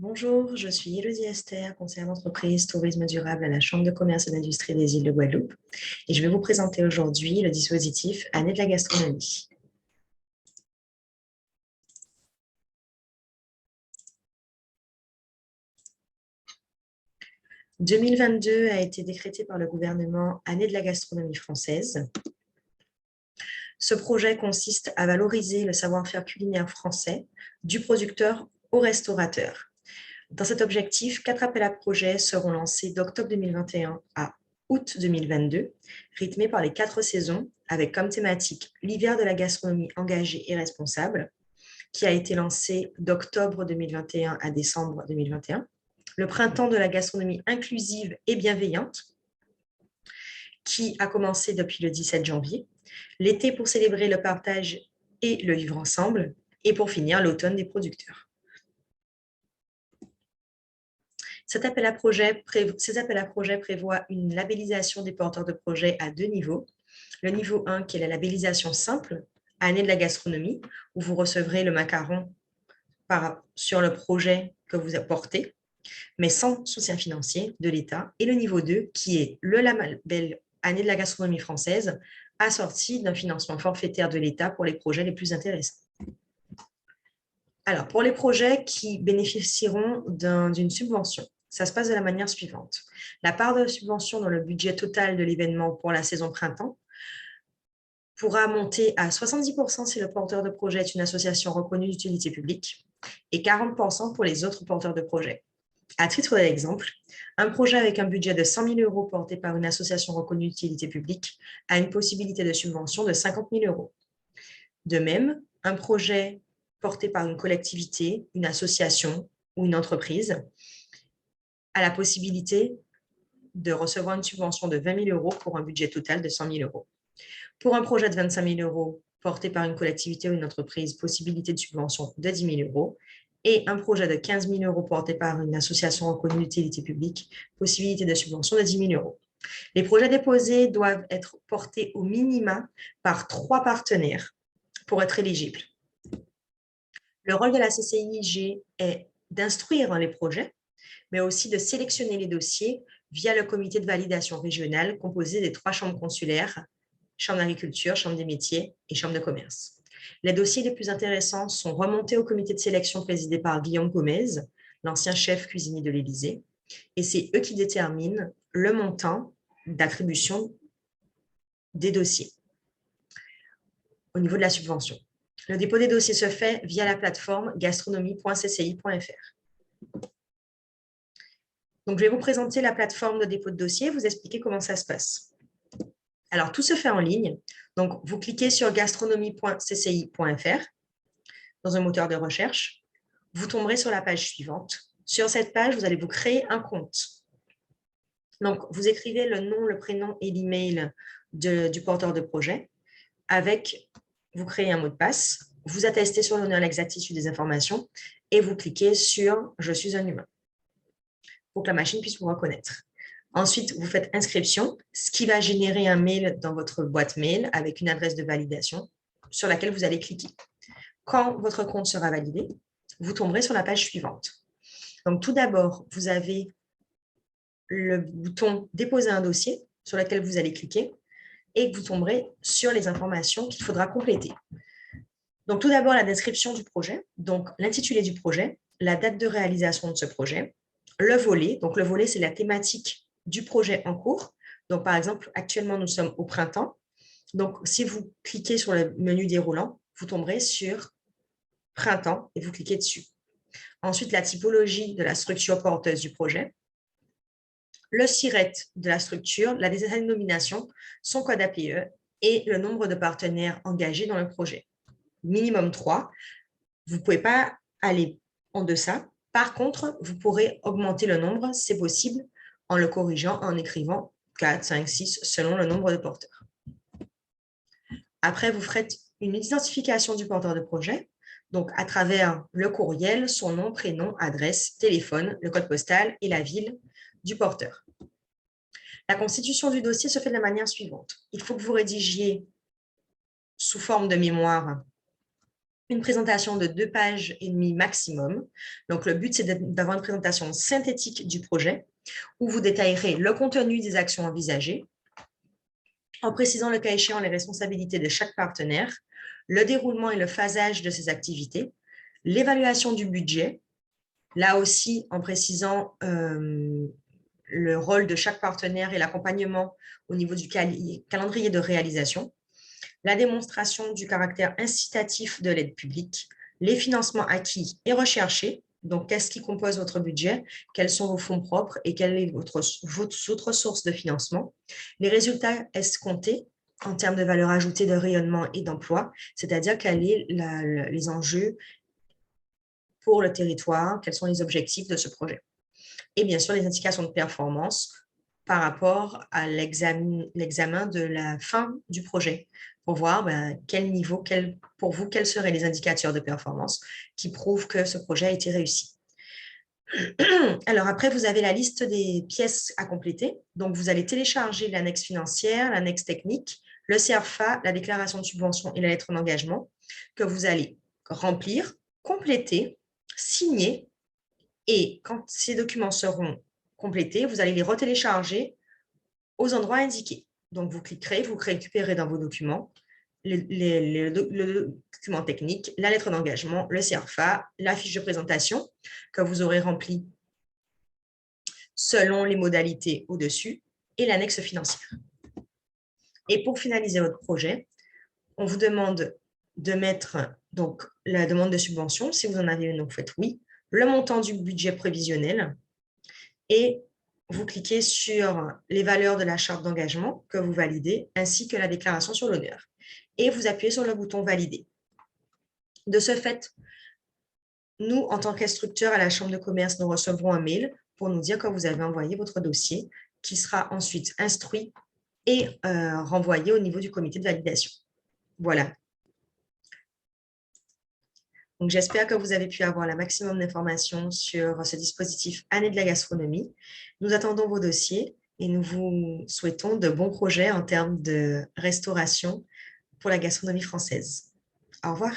Bonjour, je suis Élodie Esther, conseillère d'entreprise tourisme durable à la Chambre de commerce et d'industrie des îles de Guadeloupe. Et je vais vous présenter aujourd'hui le dispositif Année de la gastronomie. « 2022 a été décrété par le gouvernement Année de la gastronomie française. Ce projet consiste à valoriser le savoir-faire culinaire français du producteur au restaurateur. Dans cet objectif, 4 appels à projets seront lancés d'octobre 2021 à août 2022, rythmés par les 4 saisons, avec comme thématique l'hiver de la gastronomie engagée et responsable, qui a été lancé d'octobre 2021 à décembre 2021, le printemps de la gastronomie inclusive et bienveillante, qui a commencé depuis le 17 janvier, l'été pour célébrer le partage et le vivre ensemble, et pour finir, l'automne des producteurs. Ces appels à projets prévoient une labellisation des porteurs de projets à 2 niveaux. Le niveau 1, qui est la labellisation simple, Année de la gastronomie, où vous recevrez le macaron sur le projet que vous apportez, mais sans soutien financier de l'État. Et le niveau 2, qui est le label Année de la gastronomie française, assorti d'un financement forfaitaire de l'État pour les projets les plus intéressants. Alors, pour les projets qui bénéficieront d'une subvention, ça se passe de la manière suivante. La part de la subvention dans le budget total de l'événement pour la saison printemps pourra monter à 70% si le porteur de projet est une association reconnue d'utilité publique et 40% pour les autres porteurs de projet. À titre d'exemple, un projet avec un budget de 100 000 € porté par une association reconnue d'utilité publique a une possibilité de subvention de 50 000 €. De même, un projet porté par une collectivité, une association ou une entreprise a la possibilité de recevoir une subvention de 20 000 € pour un budget total de 100 000 €. Pour un projet de 25 000 € porté par une collectivité ou une entreprise, possibilité de subvention de 10 000 €. Et un projet de 15 000 € porté par une association reconnue d'utilité publique, possibilité de subvention de 10 000 €. Les projets déposés doivent être portés au minima par 3 partenaires pour être éligibles. Le rôle de la CCIG est d'instruire les projets, mais aussi de sélectionner les dossiers via le comité de validation régional composé des 3 chambres consulaires, Chambre d'agriculture, Chambre des métiers et Chambre de commerce. Les dossiers les plus intéressants sont remontés au comité de sélection présidé par Guillaume Gomez, l'ancien chef cuisinier de l'Élysée, et c'est eux qui déterminent le montant d'attribution des dossiers au niveau de la subvention. Le dépôt des dossiers se fait via la plateforme gastronomie.cci.fr. Donc, je vais vous présenter la plateforme de dépôt de dossier, vous expliquer comment ça se passe. Alors, tout se fait en ligne. Donc, vous cliquez sur gastronomie.cci.fr dans un moteur de recherche. Vous tomberez sur la page suivante. Sur cette page, vous allez vous créer un compte. Donc, vous écrivez le nom, le prénom et l'email du porteur de projet. Vous créez un mot de passe. Vous attestez sur l'honneur l'exactitude des informations et vous cliquez sur « Je suis un humain » pour que la machine puisse vous reconnaître. Ensuite, vous faites inscription, ce qui va générer un mail dans votre boîte mail avec une adresse de validation sur laquelle vous allez cliquer. Quand votre compte sera validé, vous tomberez sur la page suivante. Donc, tout d'abord, vous avez le bouton « Déposer un dossier » sur lequel vous allez cliquer et vous tomberez sur les informations qu'il faudra compléter. Donc, tout d'abord, la description du projet, donc l'intitulé du projet, la date de réalisation de ce projet, le volet. Donc, le volet, c'est la thématique du projet en cours. Donc, par exemple, actuellement, nous sommes au printemps. Donc, si vous cliquez sur le menu déroulant, vous tomberez sur printemps et vous cliquez dessus. Ensuite, la typologie de la structure porteuse du projet, le SIRET de la structure, la dénomination, son code APE et le nombre de partenaires engagés dans le projet. Minimum 3. Vous ne pouvez pas aller en deçà. Par contre, vous pourrez augmenter le nombre, c'est possible, en le corrigeant, en écrivant 4, 5, 6, selon le nombre de porteurs. Après, vous ferez une identification du porteur de projet, donc à travers le courriel, son nom, prénom, adresse, téléphone, le code postal et la ville du porteur. La constitution du dossier se fait de la manière suivante. Il faut que vous rédigiez sous forme de mémoire une présentation de 2 pages et demie maximum. Donc, le but, c'est d'avoir une présentation synthétique du projet où vous détaillerez le contenu des actions envisagées, en précisant le cas échéant les responsabilités de chaque partenaire, le déroulement et le phasage de ces activités, l'évaluation du budget, là aussi en précisant le rôle de chaque partenaire et l'accompagnement au niveau du calendrier de réalisation, la démonstration du caractère incitatif de l'aide publique, les financements acquis et recherchés, donc qu'est-ce qui compose votre budget, quels sont vos fonds propres et quelle est votre autre source de financement, les résultats escomptés en termes de valeur ajoutée, de rayonnement et d'emploi, c'est-à-dire quels sont les enjeux pour le territoire, quels sont les objectifs de ce projet. Et bien sûr, les indications de performance par rapport à l'examen de la fin du projet pour voir quel niveau, pour vous, quels seraient les indicateurs de performance qui prouvent que ce projet a été réussi. Alors après, vous avez la liste des pièces à compléter. Donc, vous allez télécharger l'annexe financière, l'annexe technique, le CERFA, la déclaration de subvention et la lettre d'engagement que vous allez remplir, compléter, signer. Et quand ces documents seront complétés, vous allez les retélécharger aux endroits indiqués. Donc, vous cliquerez, vous récupérez dans vos documents le document technique, la lettre d'engagement, le CERFA, la fiche de présentation que vous aurez remplie selon les modalités au-dessus et l'annexe financière. Et pour finaliser votre projet, on vous demande de mettre donc la demande de subvention. Si vous en avez une, vous faites oui. Le montant du budget prévisionnel et vous cliquez sur les valeurs de la charte d'engagement que vous validez ainsi que la déclaration sur l'honneur. Et vous appuyez sur le bouton « Valider ». De ce fait, nous, en tant qu'instructeurs à la Chambre de commerce, nous recevrons un mail pour nous dire que vous avez envoyé votre dossier qui sera ensuite instruit et renvoyé au niveau du comité de validation. Voilà. Donc, j'espère que vous avez pu avoir le maximum d'informations sur ce dispositif Année de la gastronomie. Nous attendons vos dossiers et nous vous souhaitons de bons projets en termes de restauration pour la gastronomie française. Au revoir.